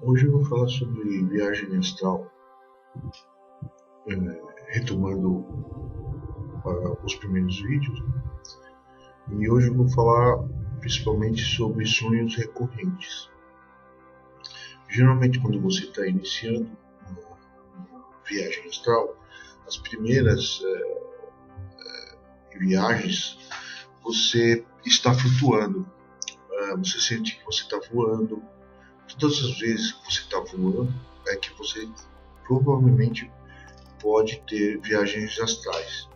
Hoje eu vou falar sobre viagem astral, retomando os primeiros vídeos. E hoje eu vou falar principalmente sobre sonhos recorrentes. Geralmente, quando você está iniciando uma viagem astral, as primeiras viagens você está flutuando, você sente que você está voando. Todas as vezes que você está voando é que você provavelmente pode ter viagens astrais.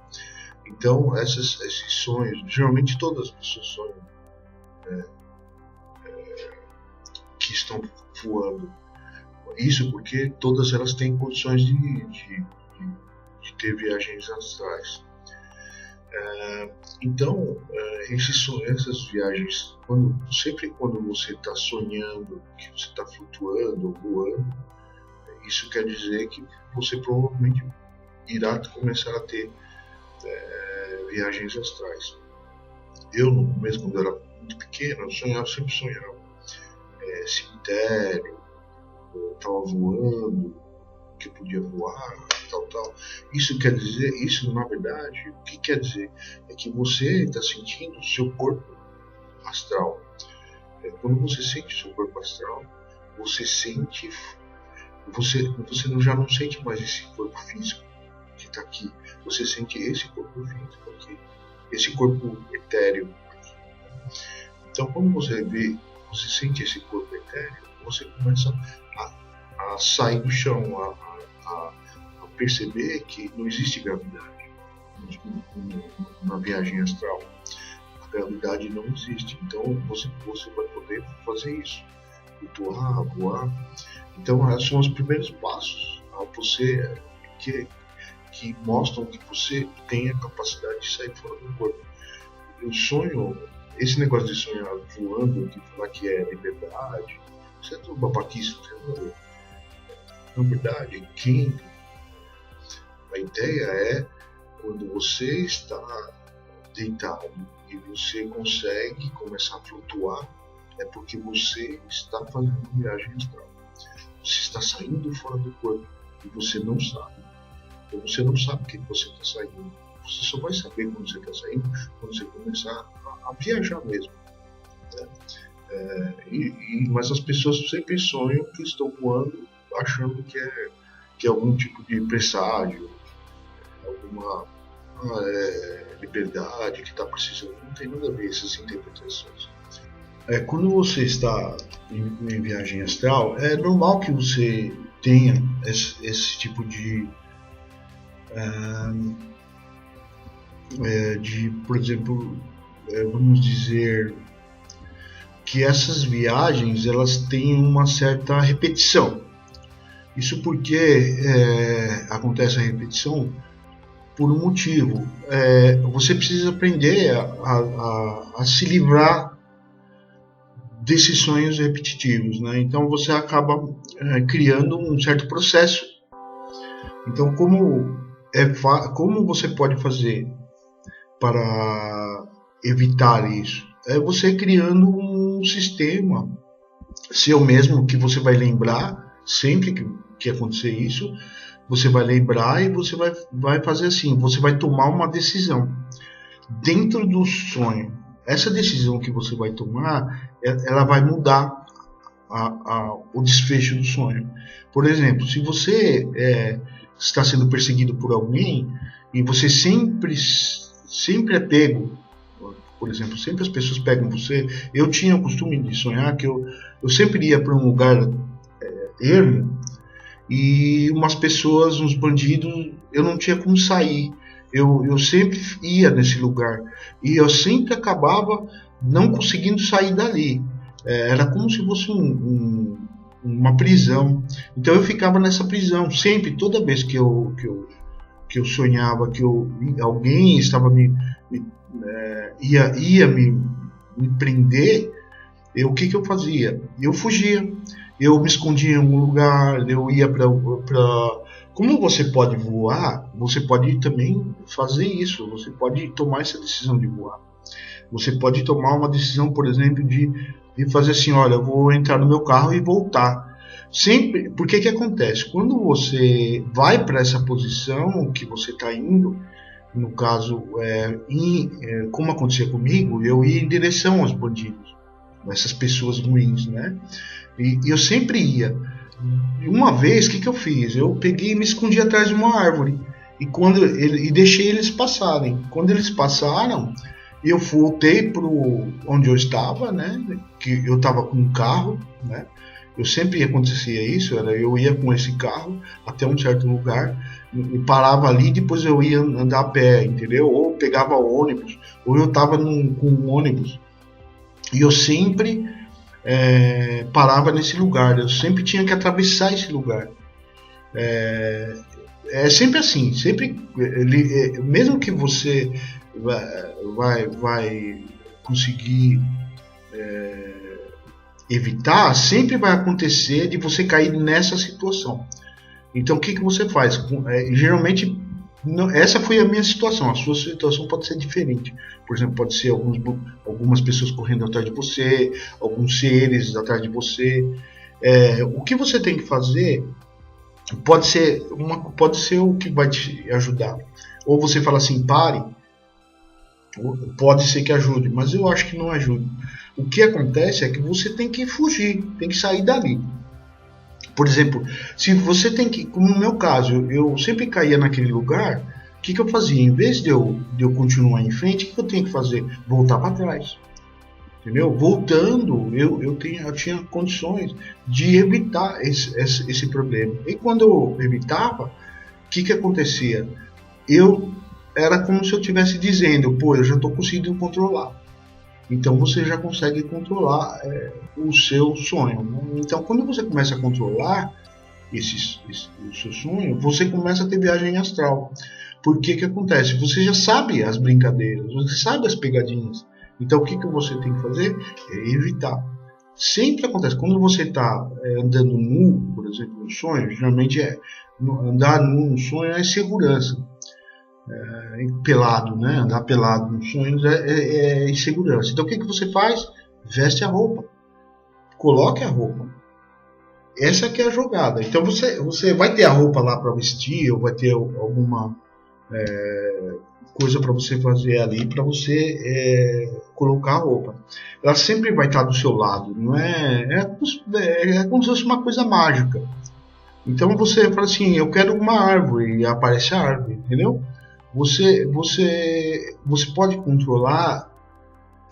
Então esses sonhos, geralmente todas as pessoas sonham que estão voando. Isso porque todas elas têm condições de ter viagens astrais. Então, essas viagens, sempre quando você está sonhando que você está flutuando ou voando, isso quer dizer que você provavelmente irá começar a ter viagens astrais. Eu, no começo, quando eu era muito pequeno, eu sempre sonhava cemitério, eu estava voando, que eu podia voar, tal. Isso quer dizer, isso na verdade, o que quer dizer? É que você está sentindo o seu corpo astral. Quando você sente o seu corpo astral, você já não sente mais esse corpo físico que está aqui. Você sente esse corpo físico aqui, esse corpo etéreo aqui. Então, quando você sente esse corpo etéreo, você começa a sair do chão, a perceber que não existe gravidade na viagem astral. A gravidade não existe. Então você vai poder fazer isso, flutuar, voar. Então esses são os primeiros passos a você que mostram que você tem a capacidade de sair fora do corpo. O sonho, esse negócio de sonhar voando, de falar que é liberdade, isso é tudo babaquice, na verdade, a ideia é quando você está deitado e você consegue começar a flutuar, é porque você está fazendo uma viagem astral. Você está saindo fora do corpo e você não sabe. Então você não sabe que você está saindo. Você só vai saber quando você está saindo, quando você começar a viajar mesmo. Né? Mas as pessoas sempre sonham que estão voando, achando que é algum tipo de presságio, alguma liberdade que está precisando. Não tem nada a ver essas interpretações. Quando você está em viagem astral, é normal que você tenha esse tipo de por exemplo, vamos dizer que essas viagens elas têm uma certa repetição. Isso porque acontece a repetição por um motivo. Você precisa aprender a se livrar desses sonhos repetitivos, né? Então você acaba criando um certo processo. Então como você pode fazer para evitar isso? É você criando um sistema seu mesmo que você vai lembrar sempre que acontecer isso, você vai lembrar e você vai fazer assim, você vai tomar uma decisão dentro do sonho. Essa decisão que você vai tomar, ela vai mudar o desfecho do sonho. Por exemplo, se você está sendo perseguido por alguém e você sempre é pego, por exemplo, sempre as pessoas pegam você. Eu tinha o costume de sonhar que eu sempre ia para um lugar ermo e umas pessoas, uns bandidos, eu não tinha como sair. Eu sempre ia nesse lugar e eu sempre acabava não conseguindo sair dali. Era como se fosse uma prisão. Então eu ficava nessa prisão sempre, toda vez que eu sonhava que alguém estava ia me prender. O que eu fazia? Eu fugia. Eu me escondia em algum lugar, eu ia para... Como você pode voar, você pode também fazer isso, você pode tomar essa decisão de voar. Você pode tomar uma decisão, por exemplo, de fazer assim, olha, eu vou entrar no meu carro e voltar. Sempre, porque que acontece? Quando você vai para essa posição que você está indo, no caso, como acontecia comigo, eu ia em direção aos bandidos, essas pessoas ruins, né? E eu sempre ia. E uma vez, o que eu fiz? Eu peguei e me escondi atrás de uma árvore e deixei eles passarem. Quando eles passaram, eu voltei para onde eu estava, né? Que eu estava com um carro, né? Eu sempre acontecia isso, eu ia com esse carro até um certo lugar e parava ali, depois eu ia andar a pé, entendeu? Ou pegava ônibus, ou eu estava com um ônibus. E eu sempre parava nesse lugar, eu sempre tinha que atravessar esse lugar. É sempre assim, sempre, mesmo que você vai conseguir evitar, sempre vai acontecer de você cair nessa situação. Então o que você faz? Geralmente, essa foi a minha situação. A sua situação pode ser diferente. Por exemplo, pode ser algumas pessoas correndo atrás de você, alguns seres atrás de você. O que você tem que fazer pode ser o que vai te ajudar. Ou você fala assim, pare. Pode ser que ajude, mas eu acho que não ajuda. O que acontece é que você tem que fugir, tem que sair dali. Por exemplo, se você tem que, como no meu caso, eu sempre caía naquele lugar, o que eu fazia? Em vez de eu continuar em frente, o que eu tenho que fazer? Voltar para trás. Entendeu? Voltando, eu tinha condições de evitar esse problema. E quando eu evitava, o que acontecia? Era como se eu estivesse dizendo, pô, eu já estou conseguindo controlar. Então você já consegue controlar o seu sonho, né? Então quando você começa a controlar o seu sonho, você começa a ter viagem astral. Porque que acontece? Você já sabe as brincadeiras, você sabe as pegadinhas. Então o que você tem que fazer? É evitar. Sempre acontece, quando você está andando nu, por exemplo, no sonho, geralmente andar nu no sonho é segurança. Pelado, né? Andar pelado nos sonhos é insegurança. Então o que você faz? Veste a roupa, coloque a roupa. Essa que é a jogada. Então você vai ter a roupa lá para vestir, ou vai ter alguma coisa para você fazer ali, para você colocar a roupa. Ela sempre vai estar do seu lado, não é como se fosse uma coisa mágica. Então você fala assim, eu quero uma árvore, e aparece a árvore, entendeu? Você pode controlar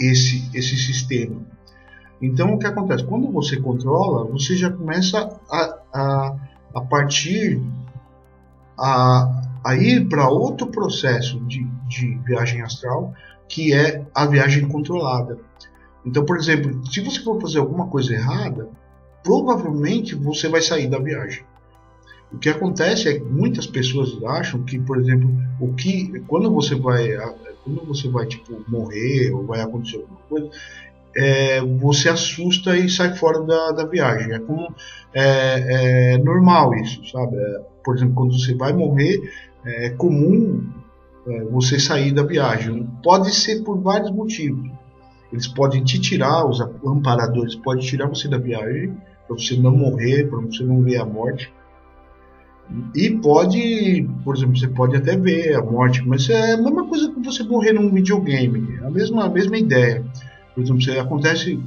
esse sistema. Então o que acontece? Quando você controla, você já começa a partir a ir para outro processo de viagem astral, que é a viagem controlada. Então, por exemplo, se você for fazer alguma coisa errada, provavelmente você vai sair da viagem. O que acontece é que muitas pessoas acham que, por exemplo, quando você vai tipo morrer ou vai acontecer alguma coisa, você assusta e sai fora da viagem. É como normal isso, sabe? Por exemplo, quando você vai morrer, é comum você sair da viagem. Pode ser por vários motivos. Eles podem te tirar, os amparadores podem tirar você da viagem para você não morrer, para você não ver a morte. E pode, por exemplo, você pode até ver a morte, mas é a mesma coisa que você morrer num videogame, a mesma ideia. Por exemplo, acontece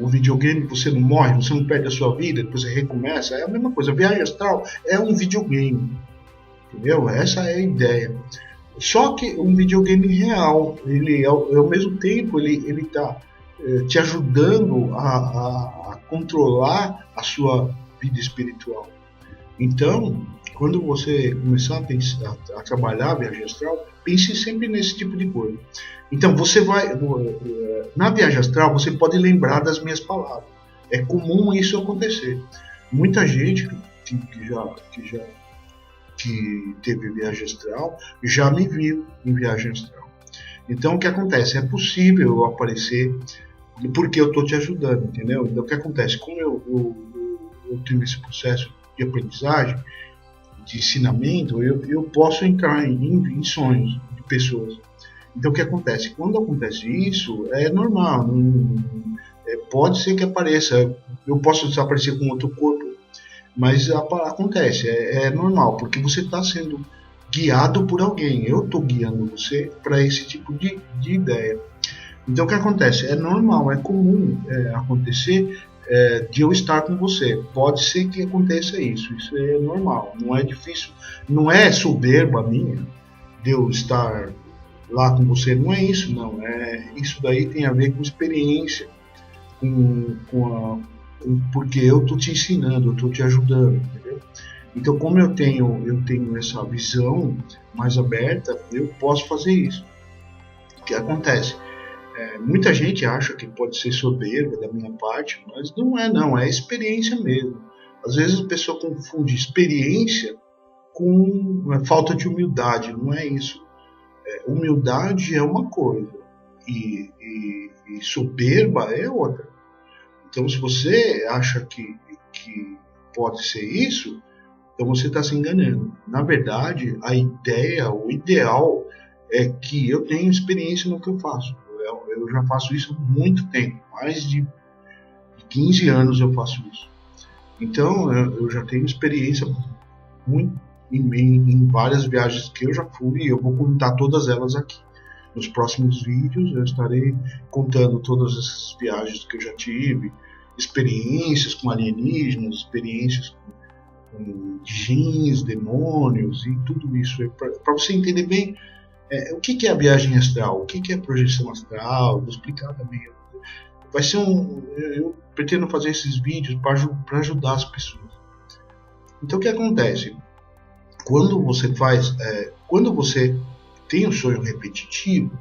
o videogame, você não morre, você não perde a sua vida, depois você recomeça, é a mesma coisa. A viagem astral é um videogame, entendeu? Essa é a ideia. Só que um videogame real, ele ao mesmo tempo ele está te ajudando a controlar a sua vida espiritual. Então, quando você começar a trabalhar a viagem astral, pense sempre nesse tipo de coisa. Então, você vai na viagem astral, você pode lembrar das minhas palavras. É comum isso acontecer. Muita gente que teve viagem astral já me viu em viagem astral. Então, o que acontece? É possível eu aparecer porque eu estou te ajudando, entendeu? Então, o que acontece? Como eu tenho esse processo de aprendizagem, de ensinamento, eu posso entrar em sonhos de pessoas. Então o que acontece? Quando acontece isso, é normal. Pode ser que apareça, eu posso desaparecer com outro corpo, mas acontece, é normal, porque você está sendo guiado por alguém. Eu estou guiando você para esse tipo de ideia. Então o que acontece? É normal, é comum acontecer de eu estar com você. Pode ser que aconteça isso é normal, não é difícil, não é soberba minha de eu estar lá com você, não é isso, não. Isso daí tem a ver com experiência, porque eu estou te ensinando, eu estou te ajudando, entendeu? Então, como eu tenho essa visão mais aberta, eu posso fazer isso. O que acontece? Muita gente acha que pode ser soberba da minha parte, mas não é experiência mesmo. Às vezes a pessoa confunde experiência com falta de humildade, não é isso. Humildade é uma coisa e soberba é outra. Então, se você acha que pode ser isso, então você está se enganando. Na verdade, a ideia, o ideal é que eu tenho experiência no que eu faço. Eu já faço isso há muito tempo, mais de 15 anos eu faço isso. Então, eu já tenho experiência em várias viagens que eu já fui, e eu vou contar todas elas aqui. Nos próximos vídeos eu estarei contando todas essas viagens que eu já tive, experiências com alienígenas, experiências com djinns, demônios e tudo isso, para você entender bem o que é a viagem astral, o que é a projeção astral. Vou explicar também. Vai ser eu pretendo fazer esses vídeos para ajudar as pessoas. Então o que acontece? Quando você tem um sonho repetitivo,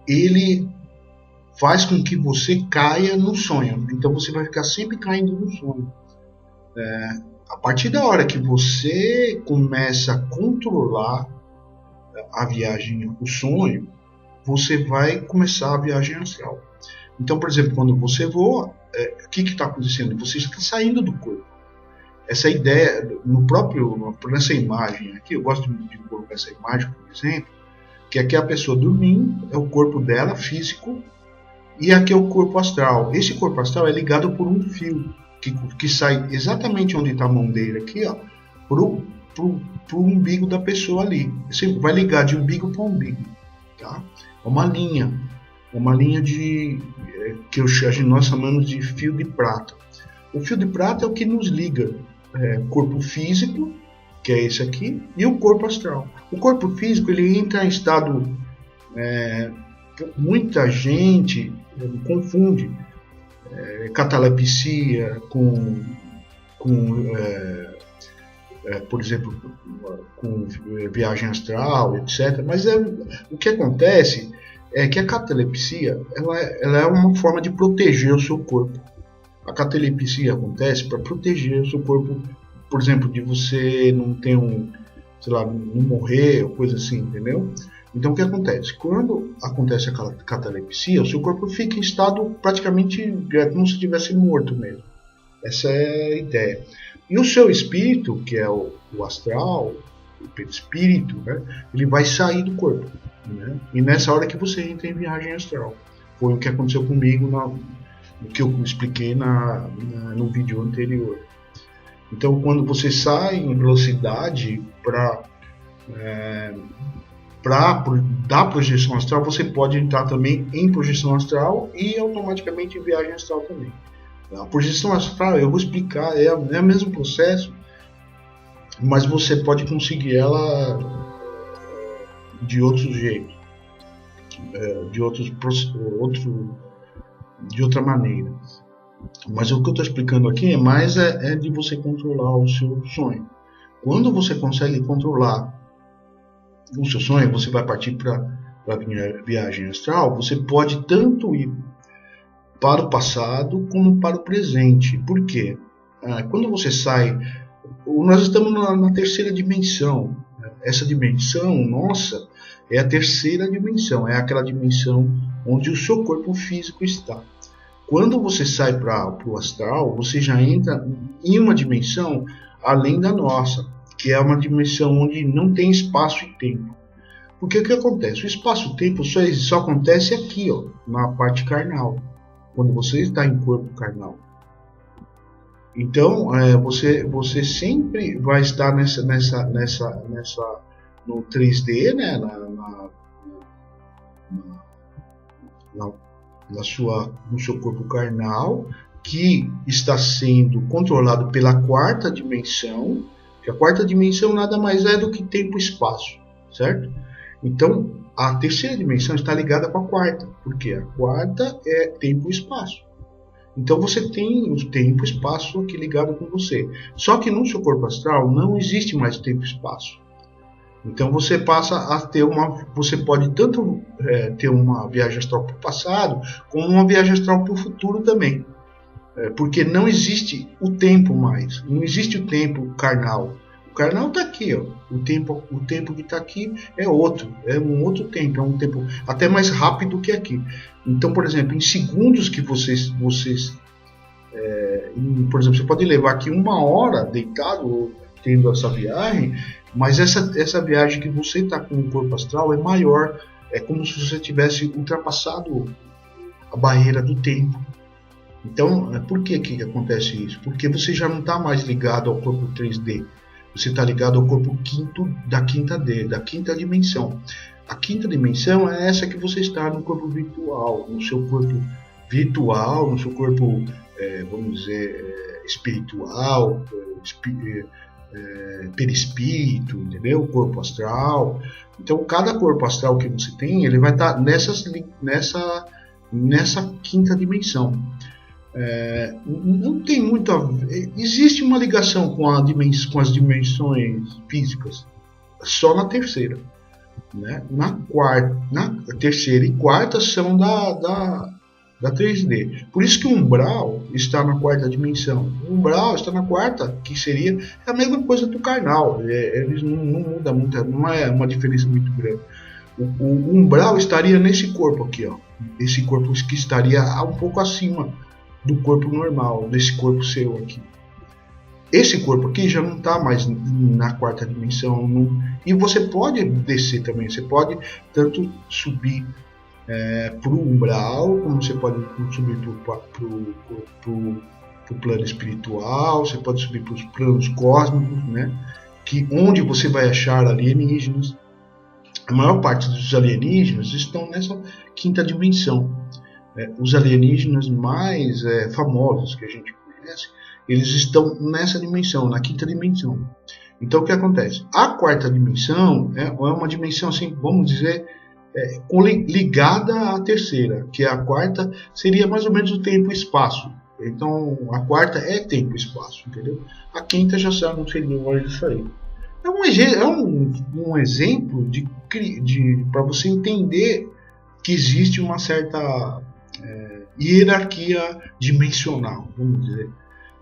ele faz com que você caia no sonho. Então você vai ficar sempre caindo no sonho. A partir da hora que você começa a controlar a viagem, o sonho, você vai começar a viagem astral. Então, por exemplo, quando você voa, o que está acontecendo? Você está saindo do corpo. Essa ideia, nessa imagem aqui, eu gosto de colocar essa imagem, por exemplo, que aqui é a pessoa dormindo, é o corpo dela, físico, e aqui é o corpo astral. Esse corpo astral é ligado por um fio que sai exatamente onde está a mão dele, aqui, ó, pro umbigo da pessoa ali. Você vai ligar de umbigo para umbigo, tá? É uma linha que nós chamamos de fio de prata. O fio de prata é o que nos liga o corpo físico, que é esse aqui, e o corpo astral. O corpo físico, ele entra em estado... muita gente confunde catalepsia com por exemplo, com viagem astral, etc. Mas o que acontece é que a catalepsia ela é uma forma de proteger o seu corpo. A catalepsia acontece para proteger o seu corpo, por exemplo, de você não ter não morrer, ou coisa assim, entendeu? Então o que acontece? Quando acontece a catalepsia, o seu corpo fica em estado praticamente como se estivesse morto mesmo. Essa é a ideia. E o seu espírito, que é o astral, o perispírito, né, ele vai sair do corpo. Né? E nessa hora que você entra em viagem astral. Foi o que aconteceu comigo, no que eu expliquei no vídeo anterior. Então, quando você sai em velocidade da projeção astral, você pode entrar também em projeção astral e automaticamente em viagem astral também. A projeção astral, eu vou explicar, é o mesmo processo, mas você pode conseguir ela de outros jeitos, de outra maneira. Mas o que eu estou explicando aqui é mais de você controlar o seu sonho. Quando você consegue controlar o seu sonho, você vai partir para a viagem astral. Você pode tanto ir para o passado como para o presente. Por quê? Quando você sai, nós estamos na terceira dimensão. Essa dimensão nossa é a terceira dimensão, é aquela dimensão onde o seu corpo físico está. Quando você sai para o astral, você já entra em uma dimensão além da nossa, que é uma dimensão onde não tem espaço e tempo. Porque o que acontece? O espaço-tempo só acontece aqui, ó, na parte carnal, quando você está em corpo carnal. Então, você sempre vai estar no 3D, né, no seu corpo carnal, que está sendo controlado pela quarta dimensão, que a quarta dimensão nada mais é do que tempo e espaço, certo? Então, a terceira dimensão está ligada com a quarta, porque a quarta é tempo e espaço. Então você tem o tempo e espaço aqui ligado com você. Só que no seu corpo astral não existe mais tempo e espaço. Então você passa a ter você pode tanto ter uma viagem astral para o passado, como uma viagem astral para o futuro também. Porque não existe o tempo mais, não existe o tempo carnal. O carnal está aqui, ó. O tempo que está aqui é um outro tempo, é um tempo até mais rápido que aqui. Então, por exemplo, em segundos que vocês por exemplo, você pode levar aqui 1 hora deitado tendo essa viagem, mas essa viagem que você está com o corpo astral é maior, é como se você tivesse ultrapassado a barreira do tempo. Então, por que acontece isso? Porque você já não está mais ligado ao corpo 3D. Você está ligado ao corpo da quinta dimensão. A quinta dimensão é essa que você está no corpo virtual, no seu corpo virtual, no seu corpo, vamos dizer, espiritual, perispírito, entendeu? Corpo astral. Então, cada corpo astral que você tem, ele vai estar nessa quinta dimensão. Não tem muito a ver. Existe uma ligação com as dimensões físicas só na terceira, né? Na terceira e quarta são da 3D. Por isso que o umbral está na quarta dimensão. O umbral está na quarta, que seria a mesma coisa do carnal. Eles não mudam muito, não é uma diferença muito grande. O umbral estaria nesse corpo aqui, ó. Esse corpo que estaria um pouco acima do corpo normal, desse corpo seu aqui. Esse corpo aqui já não está mais na quarta dimensão. E você pode descer também. Você pode tanto subir para o umbral, como você pode subir para o plano espiritual, você pode subir para os planos cósmicos, né? Onde você vai achar alienígenas. A maior parte dos alienígenas estão nessa quinta dimensão. Os alienígenas mais famosos que a gente conhece, eles estão nessa dimensão, na quinta dimensão. Então o que acontece? A quarta dimensão é uma dimensão, assim, vamos dizer, ligada à terceira, que a quarta seria mais ou menos o tempo e espaço. Então a quarta é tempo e espaço, entendeu? A quinta já sabe, não sei de onde isso aí. É um exemplo para você entender que existe uma certa hierarquia dimensional, vamos dizer.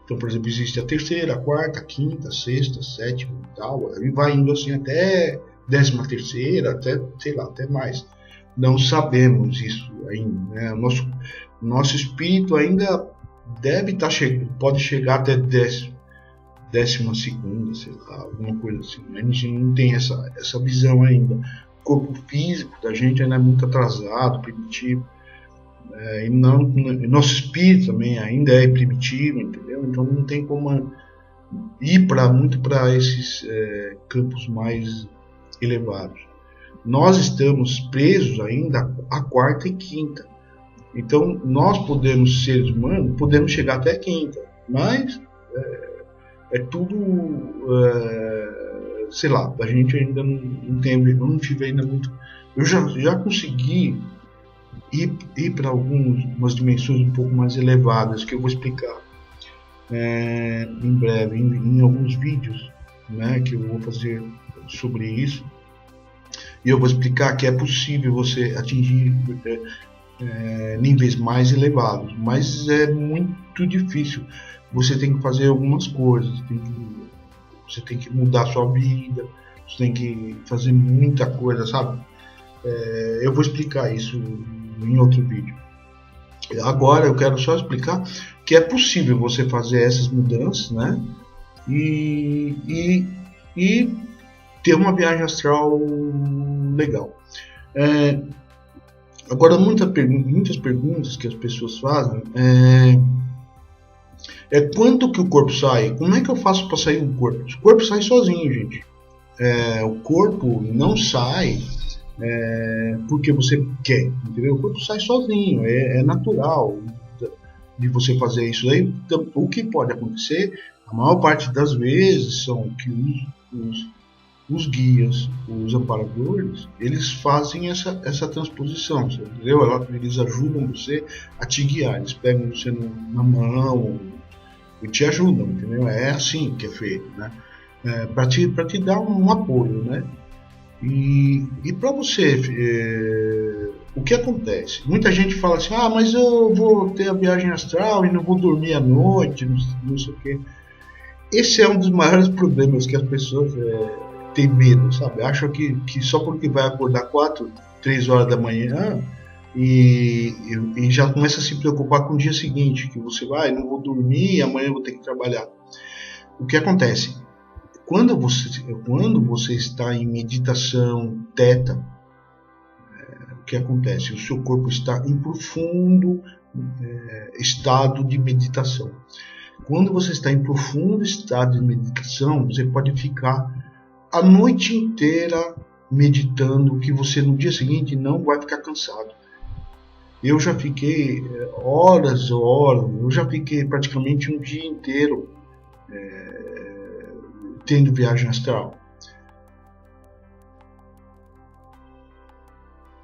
Então, por exemplo, existe a terceira, a quarta, a quinta, a sexta, a sétima e tal, e vai indo assim até 13ª, até, sei lá, até mais. Não sabemos isso ainda, né? Nosso espírito ainda deve estar pode chegar até 12ª, sei lá, alguma coisa assim. A gente não tem essa visão ainda. O corpo físico da gente ainda é muito atrasado, primitivo. E nosso espírito também ainda é primitivo, entendeu? Então não tem como ir muito para esses campos mais elevados. Nós estamos presos ainda à quarta e quinta. Então nós podemos, seres humanos, podemos chegar até a quinta, mas é tudo, sei lá, a gente ainda não tive ainda muito. Eu já consegui ir para algumas dimensões um pouco mais elevadas, que eu vou explicar em breve, em alguns vídeos, né, que eu vou fazer sobre isso. E eu vou explicar que é possível você atingir níveis mais elevados, mas é muito difícil. Você tem que fazer algumas coisas, você tem que mudar a sua vida, você tem que fazer muita coisa, sabe? Eu vou explicar isso em outro vídeo. Agora eu quero só explicar que é possível você fazer essas mudanças, né? E ter uma viagem astral legal. Agora, muitas perguntas que as pessoas fazem quando que o corpo sai? Como é que eu faço para sair do corpo? O corpo sai sozinho, gente. O corpo não sai porque você quer, entendeu? O corpo sai sozinho, é natural de você fazer isso aí. Então, o que pode acontecer, a maior parte das vezes, são que os guias, os amparadores, eles fazem essa transposição, entendeu? Eles ajudam você a te guiar, eles pegam você na mão e te ajudam, entendeu? É assim que é feito, né? Para te dar um apoio, né? E para você, o que acontece? Muita gente fala assim, mas eu vou ter a viagem astral e não vou dormir à noite, não sei o quê. Esse é um dos maiores problemas que as pessoas têm medo, sabe? Acham que só porque vai acordar 4, 3 horas da manhã e já começa a se preocupar com o dia seguinte, que você vai, não vou dormir e amanhã eu vou ter que trabalhar. O que acontece? Quando você está em meditação teta, o que acontece? O seu corpo está em profundo estado de meditação. Quando você está em profundo estado de meditação, você pode ficar a noite inteira meditando, que você no dia seguinte não vai ficar cansado. Eu já fiquei horas, eu já fiquei praticamente um dia inteiro tendo viagem astral.